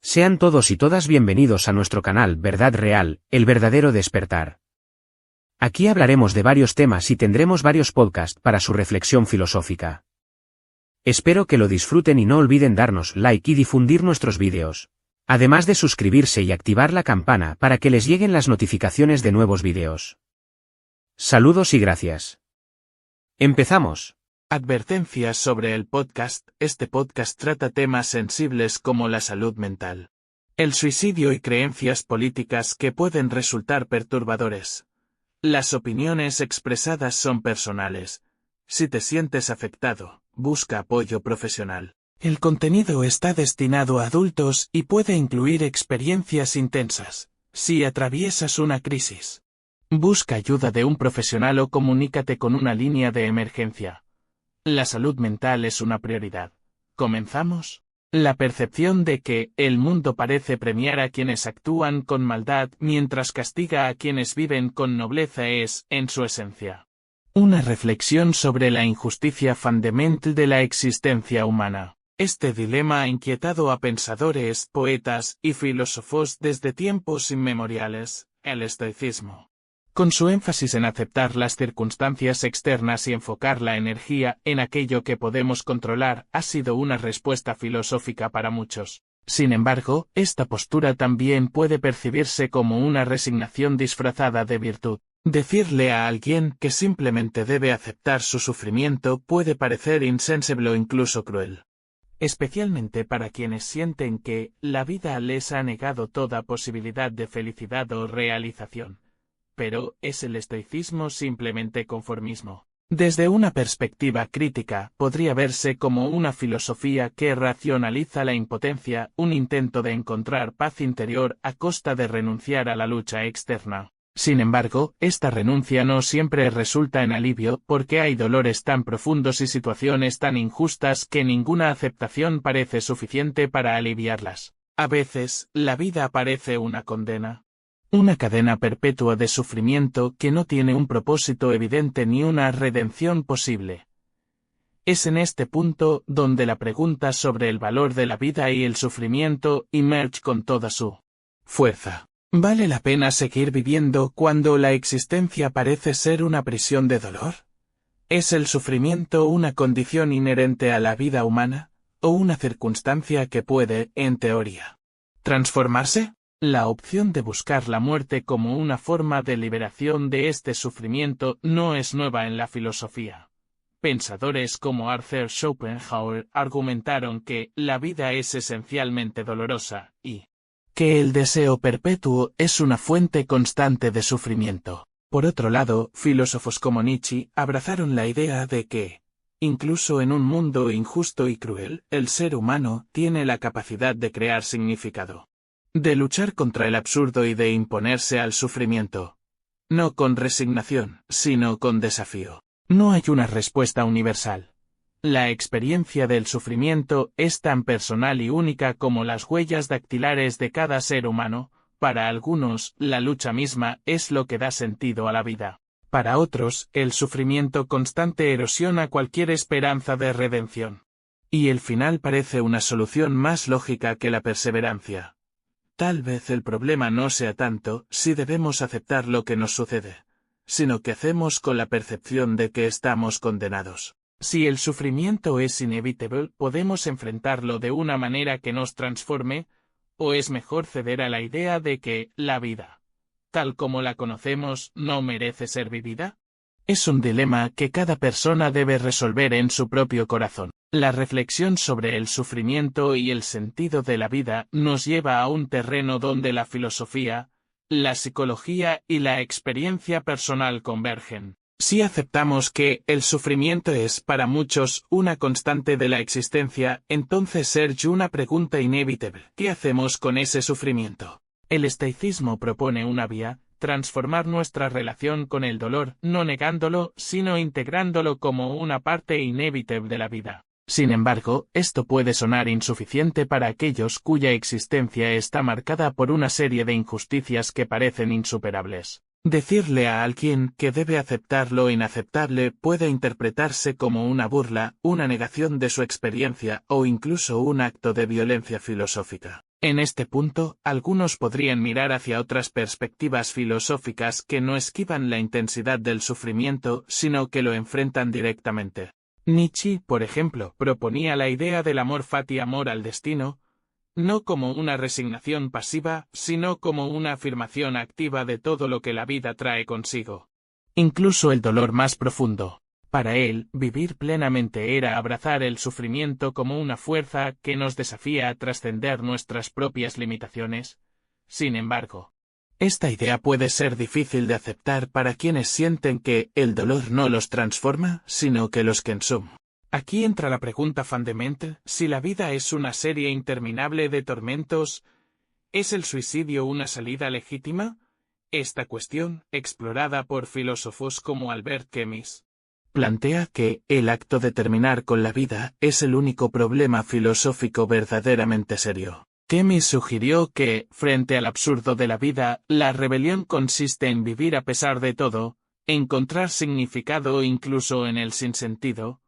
Sean todos y todas bienvenidos a nuestro canal Verdad Real, el verdadero despertar. Aquí hablaremos de varios temas y tendremos varios podcasts para su reflexión filosófica. Espero que lo disfruten y no olviden darnos like y difundir nuestros vídeos, además de suscribirse y activar la campana para que les lleguen las notificaciones de nuevos vídeos. Saludos y gracias. Empezamos. Advertencias sobre el podcast. Este podcast trata temas sensibles como la salud mental, el suicidio y creencias políticas que pueden resultar perturbadores. Las opiniones expresadas son personales. Si te sientes afectado, busca apoyo profesional. El contenido está destinado a adultos y puede incluir experiencias intensas. Si atraviesas una crisis, busca ayuda de un profesional o comunícate con una línea de emergencia. La salud mental es una prioridad. ¿Comenzamos? La percepción de que el mundo parece premiar a quienes actúan con maldad mientras castiga a quienes viven con nobleza es, en su esencia, una reflexión sobre la injusticia fundamental de la existencia humana. Este dilema ha inquietado a pensadores, poetas y filósofos desde tiempos inmemoriales, el estoicismo, con su énfasis en aceptar las circunstancias externas y enfocar la energía en aquello que podemos controlar, ha sido una respuesta filosófica para muchos. Sin embargo, esta postura también puede percibirse como una resignación disfrazada de virtud. Decirle a alguien que simplemente debe aceptar su sufrimiento puede parecer insensible o incluso cruel, especialmente para quienes sienten que la vida les ha negado toda posibilidad de felicidad o realización. Pero, ¿es el estoicismo simplemente conformismo? Desde una perspectiva crítica, podría verse como una filosofía que racionaliza la impotencia, un intento de encontrar paz interior a costa de renunciar a la lucha externa. Sin embargo, esta renuncia no siempre resulta en alivio porque hay dolores tan profundos y situaciones tan injustas que ninguna aceptación parece suficiente para aliviarlas. A veces, la vida parece una condena. Una cadena perpetua de sufrimiento que no tiene un propósito evidente ni una redención posible. Es en este punto donde la pregunta sobre el valor de la vida y el sufrimiento emerge con toda su fuerza. ¿Vale la pena seguir viviendo cuando la existencia parece ser una prisión de dolor? ¿Es el sufrimiento una condición inherente a la vida humana, o una circunstancia que puede, en teoría, transformarse? La opción de buscar la muerte como una forma de liberación de este sufrimiento no es nueva en la filosofía. Pensadores como Arthur Schopenhauer argumentaron que la vida es esencialmente dolorosa y que el deseo perpetuo es una fuente constante de sufrimiento. Por otro lado, filósofos como Nietzsche abrazaron la idea de que, incluso en un mundo injusto y cruel, el ser humano tiene la capacidad de crear significado, de luchar contra el absurdo y de imponerse al sufrimiento. No con resignación, sino con desafío. No hay una respuesta universal. La experiencia del sufrimiento es tan personal y única como las huellas dactilares de cada ser humano. Para algunos, la lucha misma es lo que da sentido a la vida. Para otros, el sufrimiento constante erosiona cualquier esperanza de redención. Y el final parece una solución más lógica que la perseverancia. Tal vez el problema no sea tanto si debemos aceptar lo que nos sucede, sino que hacemos con la percepción de que estamos condenados. Si el sufrimiento es inevitable, podemos enfrentarlo de una manera que nos transforme, o es mejor ceder a la idea de que la vida, tal como la conocemos, no merece ser vivida. Es un dilema que cada persona debe resolver en su propio corazón. La reflexión sobre el sufrimiento y el sentido de la vida nos lleva a un terreno donde la filosofía, la psicología y la experiencia personal convergen. Si aceptamos que el sufrimiento es para muchos una constante de la existencia, entonces surge una pregunta inevitable. ¿Qué hacemos con ese sufrimiento? El estoicismo propone una vía: transformar nuestra relación con el dolor, no negándolo, sino integrándolo como una parte inevitable de la vida. Sin embargo, esto puede sonar insuficiente para aquellos cuya existencia está marcada por una serie de injusticias que parecen insuperables. Decirle a alguien que debe aceptar lo inaceptable puede interpretarse como una burla, una negación de su experiencia o incluso un acto de violencia filosófica. En este punto, algunos podrían mirar hacia otras perspectivas filosóficas que no esquivan la intensidad del sufrimiento, sino que lo enfrentan directamente. Nietzsche, por ejemplo, proponía la idea del amor fati, amor al destino, no como una resignación pasiva, sino como una afirmación activa de todo lo que la vida trae consigo. Incluso el dolor más profundo. Para él, vivir plenamente era abrazar el sufrimiento como una fuerza que nos desafía a trascender nuestras propias limitaciones. Sin embargo, esta idea puede ser difícil de aceptar para quienes sienten que el dolor no los transforma, sino que los consume. Aquí entra la pregunta fundamental: si la vida es una serie interminable de tormentos, ¿es el suicidio una salida legítima? Esta cuestión, explorada por filósofos como Albert Camus, plantea que el acto de terminar con la vida es el único problema filosófico verdaderamente serio. Camus sugirió que, frente al absurdo de la vida, la rebelión consiste en vivir a pesar de todo, encontrar significado incluso en el sinsentido.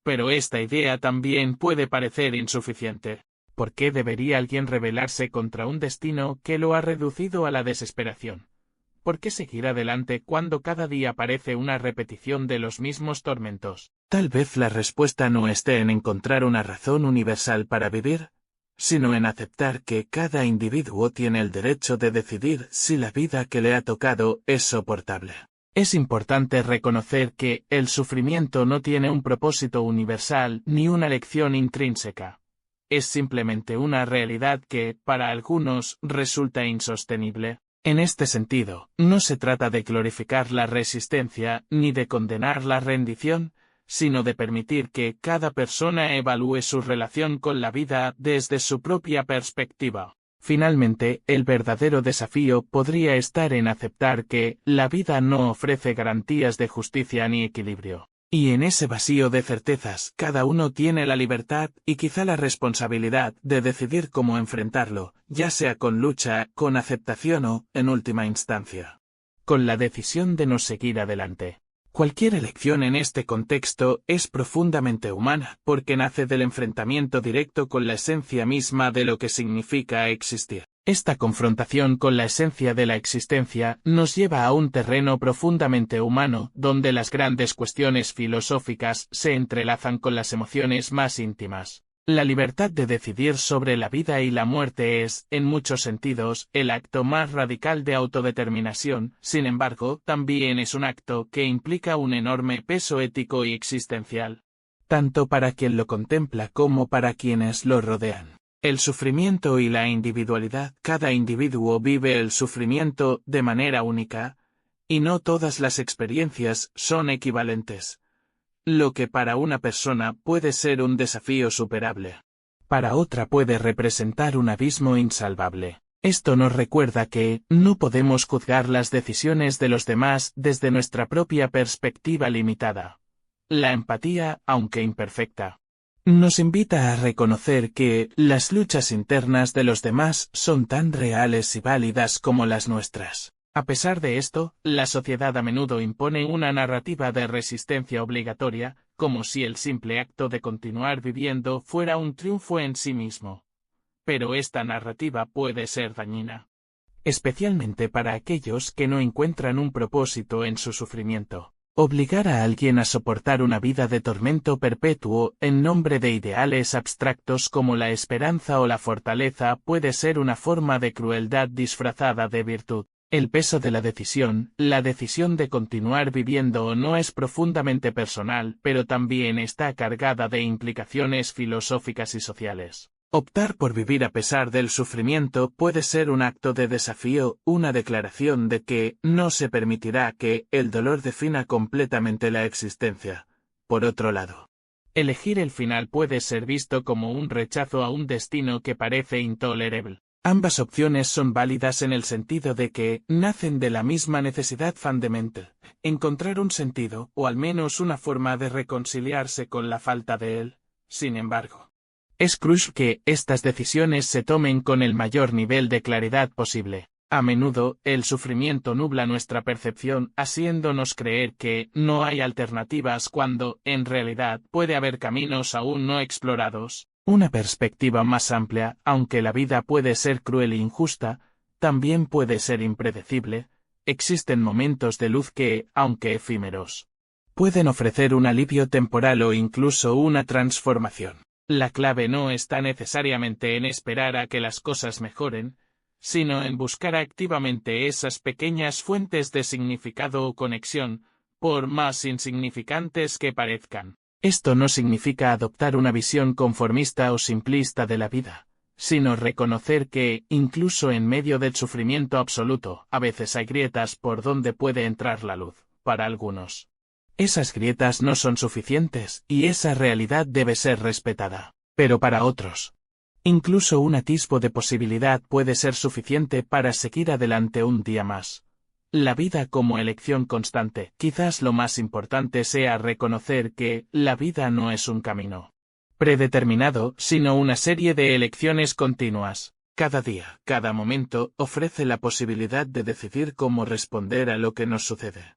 Pero esta idea también puede parecer insuficiente. ¿Por qué debería alguien rebelarse contra un destino que lo ha reducido a la desesperación? ¿Por qué seguir adelante cuando cada día parece una repetición de los mismos tormentos? Tal vez la respuesta no esté en encontrar una razón universal para vivir, sino en aceptar que cada individuo tiene el derecho de decidir si la vida que le ha tocado es soportable. Es importante reconocer que el sufrimiento no tiene un propósito universal ni una lección intrínseca. Es simplemente una realidad que, para algunos, resulta insostenible. En este sentido, no se trata de glorificar la resistencia ni de condenar la rendición, sino de permitir que cada persona evalúe su relación con la vida desde su propia perspectiva. Finalmente, el verdadero desafío podría estar en aceptar que la vida no ofrece garantías de justicia ni equilibrio. Y en ese vacío de certezas, cada uno tiene la libertad y quizá la responsabilidad de decidir cómo enfrentarlo, ya sea con lucha, con aceptación o, en última instancia, con la decisión de no seguir adelante. Cualquier elección en este contexto es profundamente humana, porque nace del enfrentamiento directo con la esencia misma de lo que significa existir. Esta confrontación con la esencia de la existencia nos lleva a un terreno profundamente humano, donde las grandes cuestiones filosóficas se entrelazan con las emociones más íntimas. La libertad de decidir sobre la vida y la muerte es, en muchos sentidos, el acto más radical de autodeterminación. Sin embargo, también es un acto que implica un enorme peso ético y existencial, tanto para quien lo contempla como para quienes lo rodean. El sufrimiento y la individualidad. Cada individuo vive el sufrimiento de manera única, y no todas las experiencias son equivalentes. Lo que para una persona puede ser un desafío superable, para otra puede representar un abismo insalvable. Esto nos recuerda que no podemos juzgar las decisiones de los demás desde nuestra propia perspectiva limitada. La empatía, aunque imperfecta, nos invita a reconocer que las luchas internas de los demás son tan reales y válidas como las nuestras. A pesar de esto, la sociedad a menudo impone una narrativa de resistencia obligatoria, como si el simple acto de continuar viviendo fuera un triunfo en sí mismo. Pero esta narrativa puede ser dañina, especialmente para aquellos que no encuentran un propósito en su sufrimiento. Obligar a alguien a soportar una vida de tormento perpetuo en nombre de ideales abstractos como la esperanza o la fortaleza puede ser una forma de crueldad disfrazada de virtud. El peso de la decisión de continuar viviendo o no es profundamente personal, pero también está cargada de implicaciones filosóficas y sociales. Optar por vivir a pesar del sufrimiento puede ser un acto de desafío, una declaración de que no se permitirá que el dolor defina completamente la existencia. Por otro lado, elegir el final puede ser visto como un rechazo a un destino que parece intolerable. Ambas opciones son válidas en el sentido de que nacen de la misma necesidad fundamental, encontrar un sentido, o al menos una forma de reconciliarse con la falta de él. Sin embargo, es crucial que estas decisiones se tomen con el mayor nivel de claridad posible. A menudo, el sufrimiento nubla nuestra percepción, haciéndonos creer que no hay alternativas cuando, en realidad, puede haber caminos aún no explorados. Una perspectiva más amplia, aunque la vida puede ser cruel e injusta, también puede ser impredecible. Existen momentos de luz que, aunque efímeros, pueden ofrecer un alivio temporal o incluso una transformación. La clave no está necesariamente en esperar a que las cosas mejoren, sino en buscar activamente esas pequeñas fuentes de significado o conexión, por más insignificantes que parezcan. Esto no significa adoptar una visión conformista o simplista de la vida, sino reconocer que, incluso en medio del sufrimiento absoluto, a veces hay grietas por donde puede entrar la luz, para algunos. Esas grietas no son suficientes, y esa realidad debe ser respetada. Pero para otros, incluso un atisbo de posibilidad puede ser suficiente para seguir adelante un día más. La vida como elección constante. Quizás lo más importante sea reconocer que la vida no es un camino predeterminado, sino una serie de elecciones continuas. Cada día, cada momento, ofrece la posibilidad de decidir cómo responder a lo que nos sucede.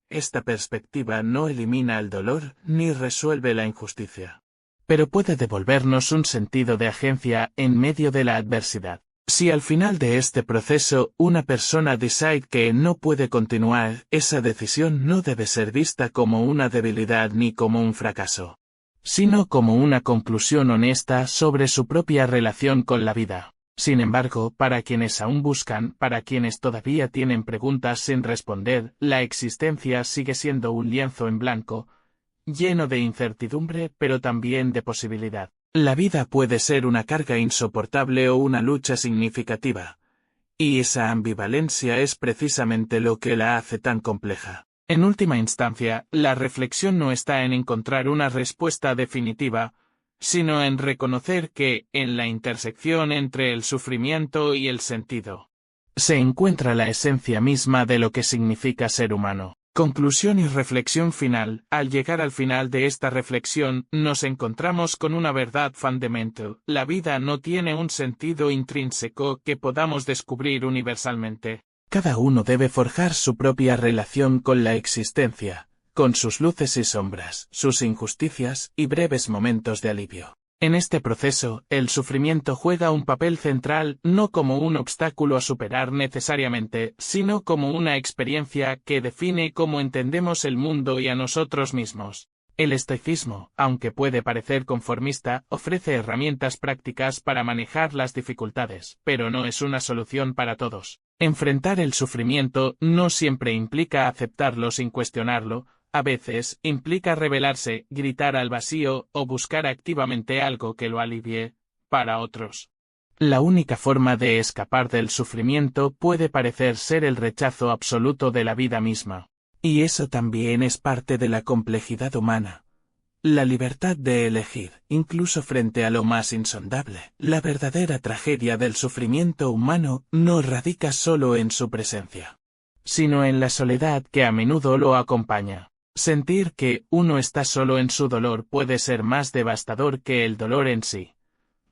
Esta perspectiva no elimina el dolor ni resuelve la injusticia, pero puede devolvernos un sentido de agencia en medio de la adversidad. Si al final de este proceso una persona decide que no puede continuar, esa decisión no debe ser vista como una debilidad ni como un fracaso, sino como una conclusión honesta sobre su propia relación con la vida. Sin embargo, para quienes aún buscan, para quienes todavía tienen preguntas sin responder, la existencia sigue siendo un lienzo en blanco, lleno de incertidumbre pero también de posibilidad. La vida puede ser una carga insoportable o una lucha significativa, y esa ambivalencia es precisamente lo que la hace tan compleja. En última instancia, la reflexión no está en encontrar una respuesta definitiva, sino en reconocer que, en la intersección entre el sufrimiento y el sentido, se encuentra la esencia misma de lo que significa ser humano. Conclusión y reflexión final. Al llegar al final de esta reflexión, nos encontramos con una verdad fundamental. La vida no tiene un sentido intrínseco que podamos descubrir universalmente. Cada uno debe forjar su propia relación con la existencia, con sus luces y sombras, sus injusticias y breves momentos de alivio. En este proceso, el sufrimiento juega un papel central no como un obstáculo a superar necesariamente, sino como una experiencia que define cómo entendemos el mundo y a nosotros mismos. El estoicismo, aunque puede parecer conformista, ofrece herramientas prácticas para manejar las dificultades, pero no es una solución para todos. Enfrentar el sufrimiento no siempre implica aceptarlo sin cuestionarlo. A veces, implica rebelarse, gritar al vacío o buscar activamente algo que lo alivie. Para otros, la única forma de escapar del sufrimiento puede parecer ser el rechazo absoluto de la vida misma. Y eso también es parte de la complejidad humana. La libertad de elegir, incluso frente a lo más insondable. La verdadera tragedia del sufrimiento humano no radica solo en su presencia, sino en la soledad que a menudo lo acompaña. Sentir que uno está solo en su dolor puede ser más devastador que el dolor en sí.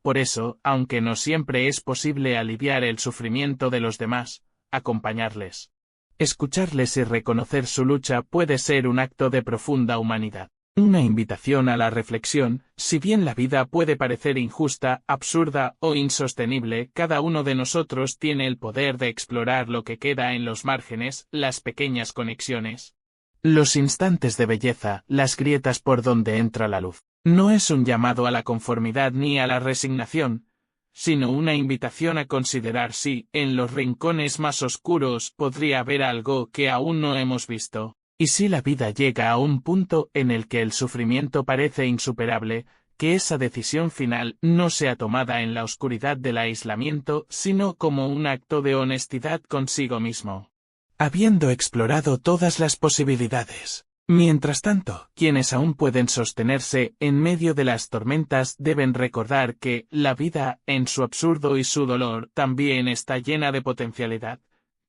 Por eso, aunque no siempre es posible aliviar el sufrimiento de los demás, acompañarles, escucharles y reconocer su lucha puede ser un acto de profunda humanidad. Una invitación a la reflexión. Si bien la vida puede parecer injusta, absurda o insostenible, cada uno de nosotros tiene el poder de explorar lo que queda en los márgenes, las pequeñas conexiones, los instantes de belleza, las grietas por donde entra la luz. No es un llamado a la conformidad ni a la resignación, sino una invitación a considerar si, en los rincones más oscuros, podría haber algo que aún no hemos visto. Y si la vida llega a un punto en el que el sufrimiento parece insuperable, que esa decisión final no sea tomada en la oscuridad del aislamiento, sino como un acto de honestidad consigo mismo, habiendo explorado todas las posibilidades. Mientras tanto, quienes aún pueden sostenerse en medio de las tormentas deben recordar que la vida, en su absurdo y su dolor, también está llena de potencialidad,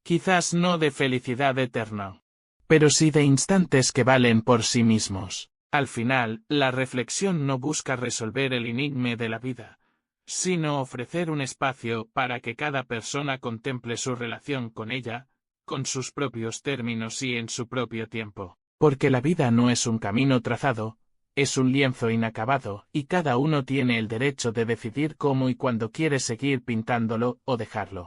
quizás no de felicidad eterna, pero sí de instantes que valen por sí mismos. Al final, la reflexión no busca resolver el enigma de la vida, sino ofrecer un espacio para que cada persona contemple su relación con ella, con sus propios términos y en su propio tiempo. Porque la vida no es un camino trazado, Es un lienzo inacabado, y cada uno tiene el derecho de decidir cómo y cuándo quiere seguir pintándolo o dejarlo.